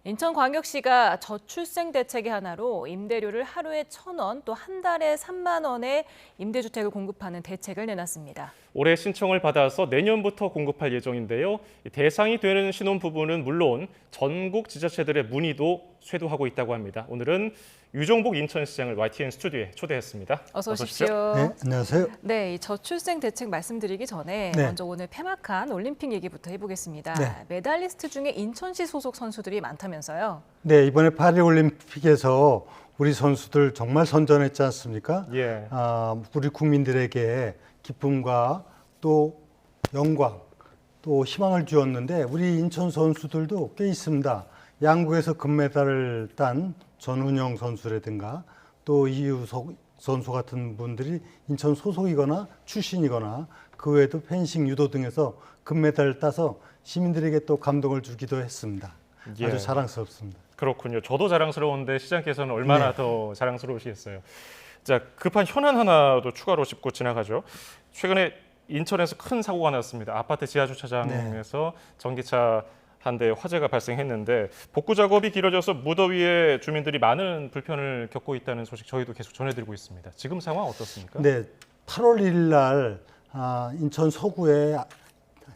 인천광역시가 저출생 대책의 하나로 임대료를 하루에 1,000원, 또 한 달에 3만 원의 임대주택을 공급하는 대책을 내놨습니다. 올해 신청을 받아서 내년부터 공급할 예정인데요. 대상이 되는 신혼부부는 물론 전국 지자체들의 문의도 쇄도하고 있다고 합니다. 오늘은 유종복 인천시장을 YTN 스튜디오에 초대했습니다. 어서 오십시오. 네, 안녕하세요. 네, 이 저출생 대책 말씀드리기 전에 네. 먼저 오늘 폐막한 올림픽 얘기부터 해보겠습니다. 네. 메달리스트 중에 인천시 소속 선수들이 많다면서요? 네, 이번에 파리올림픽에서 우리 선수들 정말 선전했지 않습니까? 예. 우리 국민들에게 기쁨과 또 영광, 또 희망을 주었는데 우리 인천 선수들도 꽤 있습니다. 양궁에서 금메달을 딴 전훈영 선수라든가 또 이유석 선수 같은 분들이 인천 소속이거나 출신이거나 그 외에도 펜싱, 유도 등에서 금메달을 따서 시민들에게 또 감동을 주기도 했습니다. 예. 아주 자랑스럽습니다. 그렇군요. 저도 자랑스러운데 시장께서는 얼마나 네. 더 자랑스러우시겠어요. 자, 급한 현안 하나도 추가로 짚고 지나가죠. 최근에 인천에서 큰 사고가 났습니다. 아파트 지하 주차장에서 전기차 한 대 화재가 발생했는데 복구 작업이 길어져서 무더위에 주민들이 많은 불편을 겪고 있다는 소식 저희도 계속 전해드리고 있습니다. 지금 상황 어떻습니까? 네, 8월 1일 날 인천 서구의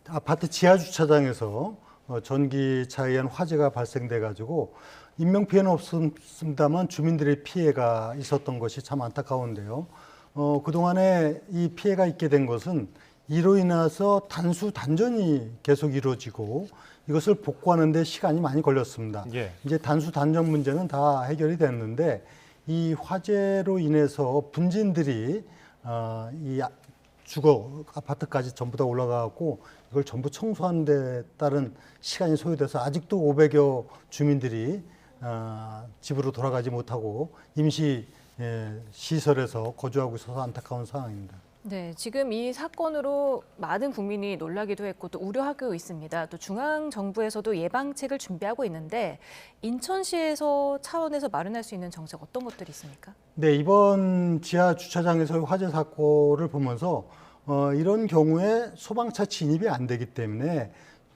아파트 지하 주차장에서 전기차에 의한 화재가 발생돼 가지고 인명 피해는 없습니다만 주민들의 피해가 있었던 것이 참 안타까운데요. 그동안에 이 피해가 있게 된 것은 이로 인해서 단수 단전이 계속 이루어지고 이것을 복구하는 데 시간이 많이 걸렸습니다. 예. 이제 단수 단전 문제는 다 해결이 됐는데 이 화재로 인해서 분진들이 이 주거 아파트까지 전부 다 올라가고 이걸 전부 청소하는 데 따른 시간이 소요돼서 아직도 500여 주민들이 집으로 돌아가지 못하고 임시 시설에서 거주하고 있어서 안타까운 상황입니다. 네, 지금 이 사건으로 많은 국민이 놀라기도 했고 또 우려하고 있습니다. 또 중앙정부에서도 예방책을 준비하고 있는데 인천시에서 차원에서 마련할 수 있는 정책 어떤 것들이 있습니까? 네, 이번 지하 주차장에서의 화재 사고를 보면서 이런 경우에 소방차 진입이 안 되기 때문에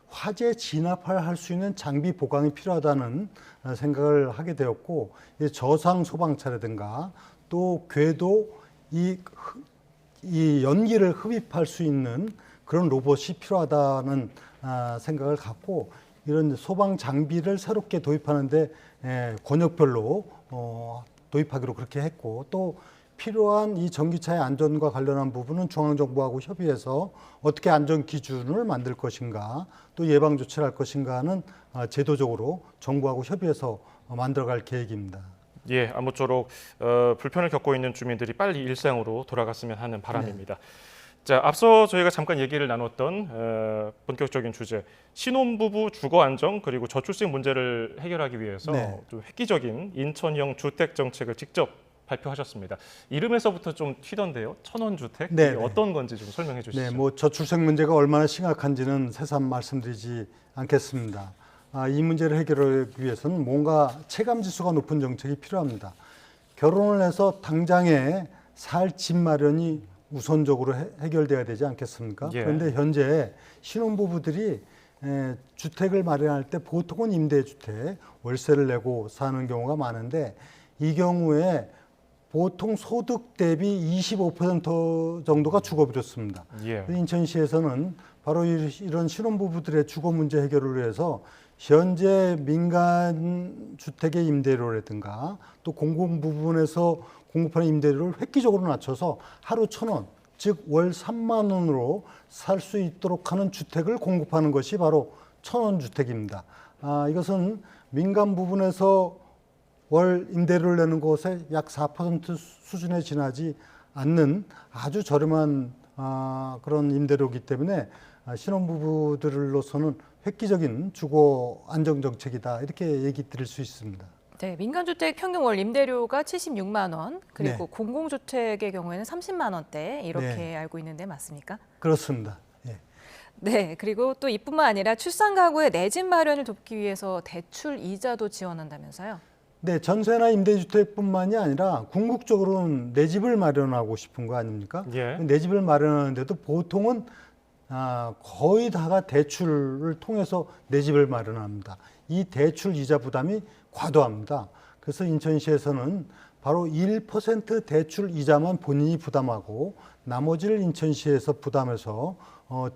화재 진압을 할 수 있는 장비 보강이 필요하다는 생각을 하게 되었고 저상 소방차라든가 또 궤도 이 연기를 흡입할 수 있는 그런 로봇이 필요하다는 생각을 갖고 이런 소방 장비를 새롭게 도입하는데 권역별로 도입하기로 그렇게 했고 또 필요한 이 전기차의 안전과 관련한 부분은 중앙정부하고 협의해서 어떻게 안전 기준을 만들 것인가 또 예방 조치를 할 것인가는 제도적으로 정부하고 협의해서 만들어갈 계획입니다. 예, 아무쪼록 불편을 겪고 있는 주민들이 빨리 일상으로 돌아갔으면 하는 바람입니다. 자, 앞서 저희가 잠깐 얘기를 나눴던 본격적인 주제, 신혼부부 주거 안정 그리고 저출생 문제를 해결하기 위해서 좀 획기적인 인천형 주택 정책을 직접 발표하셨습니다. 이름에서부터 좀 튀던데요. 천원 주택? 이게 어떤 건지 좀 설명해 주시죠. 네, 뭐 저출생 문제가 얼마나 심각한지는 새삼 말씀드리지 않겠습니다. 이 문제를 해결하기 위해서는 뭔가 체감 지수가 높은 정책이 필요합니다. 결혼을 해서 당장에 살 집 마련이 우선적으로 해결돼야 되지 않겠습니까? 예. 그런데 현재 신혼부부들이 주택을 마련할 때 보통은 임대주택, 월세를 내고 사는 경우가 많은데 이 경우에 보통 소득 대비 25% 정도가 주거비로 씁니다. 예. 인천시에서는 바로 이런 신혼부부들의 주거 문제 해결을 위해서 현재 민간 주택의 임대료라든가 또 공공 부분에서 공급하는 임대료를 획기적으로 낮춰서 하루 1,000원, 즉 월 3만 원으로 살 수 있도록 하는 주택을 공급하는 것이 바로 1,000원 주택입니다. 이것은 민간 부분에서 월 임대료를 내는 곳에 약 4% 수준에 지나지 않는 아주 저렴한 그런 임대료이기 때문에 신혼부부들로서는 획기적인 주거 안정 정책이다 이렇게 얘기 드릴 수 있습니다. 네, 민간주택 평균 월 임대료가 76만 원, 그리고 네. 공공주택의 경우에는 30만 원대 이렇게 네. 알고 있는데 맞습니까? 그렇습니다. 예. 네, 그리고 또 이뿐만 아니라 출산 가구의 내 집 마련을 돕기 위해서 대출 이자도 지원한다면서요? 네, 전세나 임대주택뿐만이 아니라 궁극적으로는 내 집을 마련하고 싶은 거 아닙니까? 예. 내 집을 마련하는데도 보통은 거의 다가 대출을 통해서 내 집을 마련합니다. 이 대출 이자 부담이 과도합니다. 그래서 인천시에서는 바로 1% 대출 이자만 본인이 부담하고 나머지를 인천시에서 부담해서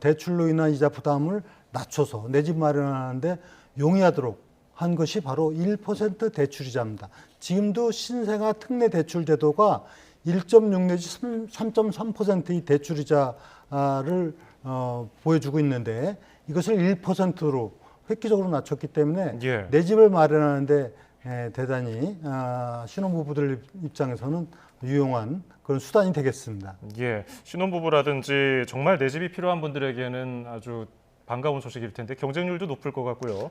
대출로 인한 이자 부담을 낮춰서 내 집 마련하는데 용이하도록 한 것이 바로 1% 대출 이자입니다. 지금도 신생아 특례 대출 제도가 1.6 내지 3.3%의 대출 이자를 보여주고 있는데 이것을 1%로 획기적으로 낮췄기 때문에 예. 내 집을 마련하는데 대단히 신혼부부들 입장에서는 유용한 그런 수단이 되겠습니다. 예, 신혼부부라든지 정말 내 집이 필요한 분들에게는 아주 반가운 소식일 텐데 경쟁률도 높을 것 같고요.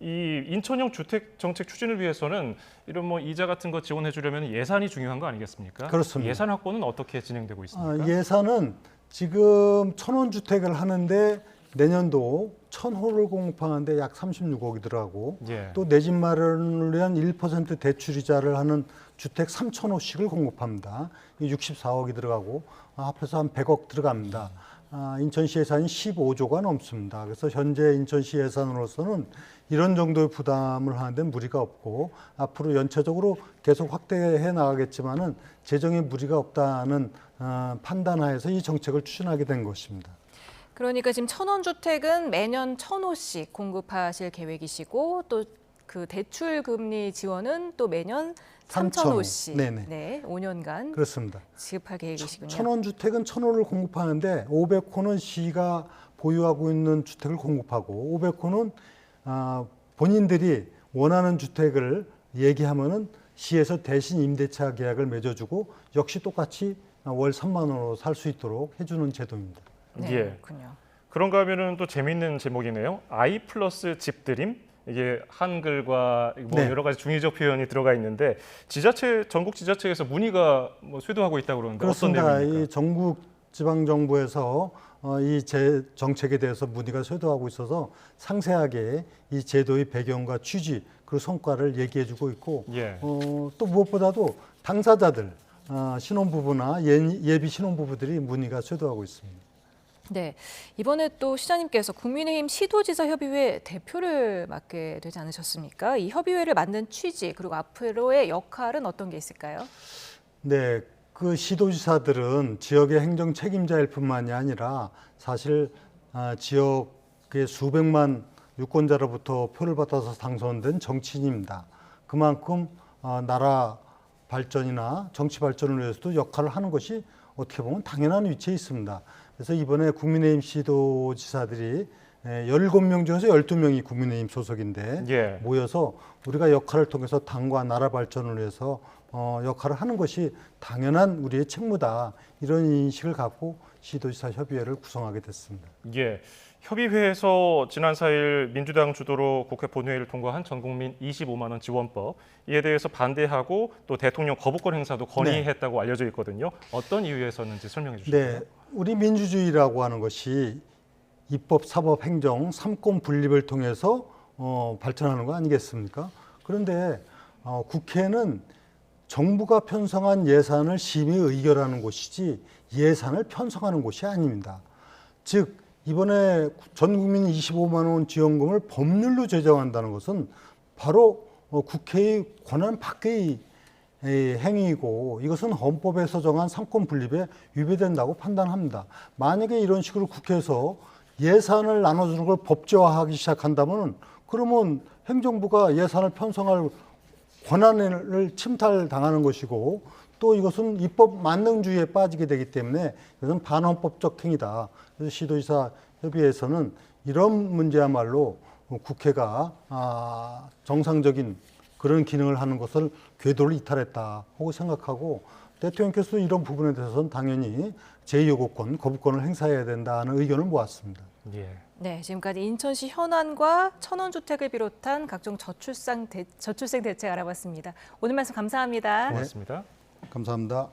이 인천형 주택 정책 추진을 위해서는 이런 뭐 이자 같은 거 지원해 주려면 예산이 중요한 거 아니겠습니까? 그렇습니다. 예산 확보는 어떻게 진행되고 있습니까? 예산은 지금 1000원 주택을 하는데 내년도 1000호를 공급하는데 약 36억이 들어가고 예. 또 내 집 마련을 위한 1% 대출 이자를 하는 주택 3000호씩을 공급합니다. 64억이 들어가고 합해서 한 100억 들어갑니다. 인천시 예산이 15조가 넘습니다. 그래서 현재 인천시 예산으로서는 이런 정도의 부담을 하는데 무리가 없고 앞으로 연체적으로 계속 확대해 나가겠지만은 재정에 무리가 없다는 판단하에서 이 정책을 추진하게 된 것입니다. 그러니까 지금 1000원 주택은 매년 1000호씩 공급하실 계획이시고 또 그 대출 금리 지원은 또 매년 3000호씩 네네. 네, 5년간 그렇습니다. 지급할 계획이시군요. 1000원 주택은 1000호를 공급하는데 500호는 시가 보유하고 있는 주택을 공급하고 500호는 본인들이 원하는 주택을 얘기하면은 시에서 대신 임대차 계약을 맺어주고 역시 똑같이 월 3만 원으로 살 수 있도록 해주는 제도입니다. 네, 예. 그렇군요. 그런가 하면은 또 재미있는 제목이네요. 아이 플러스 집드림. 이게 한글과 뭐 네. 여러 가지 중의적 표현이 들어가 있는데 지자체 전국 지자체에서 문의가 뭐 쇄도하고 있다고 그러는데 그렇습니다. 어떤 내용입니까? 이 전국 지방 정부에서 이 정책에 대해서 문의가 쇄도하고 있어서 상세하게 이 제도의 배경과 취지 그리고 성과를 얘기해주고 있고 예. 또 무엇보다도 당사자들 신혼부부나 예비 신혼부부들이 문의가 쇄도하고 있습니다. 네, 이번에 또 시장님께서 국민의힘 시도지사 협의회 대표를 맡게 되지 않으셨습니까? 이 협의회를 만든 취지 그리고 앞으로의 역할은 어떤 게 있을까요? 네, 그 시도지사들은 지역의 행정 책임자일 뿐만이 아니라 사실 지역의 수백만 유권자로부터 표를 받아서 당선된 정치인입니다. 그만큼 나라 발전이나 정치 발전을 위해서도 역할을 하는 것이 어떻게 보면 당연한 위치에 있습니다. 그래서 이번에 국민의힘 시도지사들이 17명 중에서 12명이 국민의힘 소속인데 예. 모여서 우리가 역할을 통해서 당과 나라 발전을 위해서 역할을 하는 것이 당연한 우리의 책무다. 이런 인식을 갖고 시도지사 협의회를 구성하게 됐습니다. 예. 협의회에서 지난 4일 민주당 주도로 국회 본회의를 통과한 전국민 25만 원 지원법 이에 대해서 반대하고 또 대통령 거부권 행사도 건의했다고 알려져 있거든요. 어떤 이유에서는지 설명해 주실까요? 네, 우리 민주주의라고 하는 것이 입법, 사법, 행정, 삼권 분립을 통해서 발전하는 거 아니겠습니까? 그런데 국회는 정부가 편성한 예산을 심의 의결하는 곳이지 예산을 편성하는 곳이 아닙니다. 즉 이번에 전 국민 25만 원 지원금을 법률로 제정한다는 것은 바로 국회의 권한 밖의 행위이고 이것은 헌법에서 정한 삼권 분립에 위배된다고 판단합니다. 만약에 이런 식으로 국회에서 예산을 나눠주는 걸 법제화하기 시작한다면 그러면 행정부가 예산을 편성할 권한을 침탈당하는 것이고 또 이것은 입법 만능주의에 빠지게 되기 때문에 이것은 반헌법적 행위다. 그래서 시도지사 협의회에서는 이런 문제야말로 국회가 정상적인 그런 기능을 하는 것을 궤도를 이탈했다고 생각하고 대통령께서 이런 부분에 대해서는 당연히 제2요구권, 거부권을 행사해야 된다는 의견을 모았습니다. 예. 네, 지금까지 인천시 현안과 천원주택을 비롯한 각종 저출생 대책 알아봤습니다. 오늘 말씀 감사합니다. 고맙습니다. 감사합니다.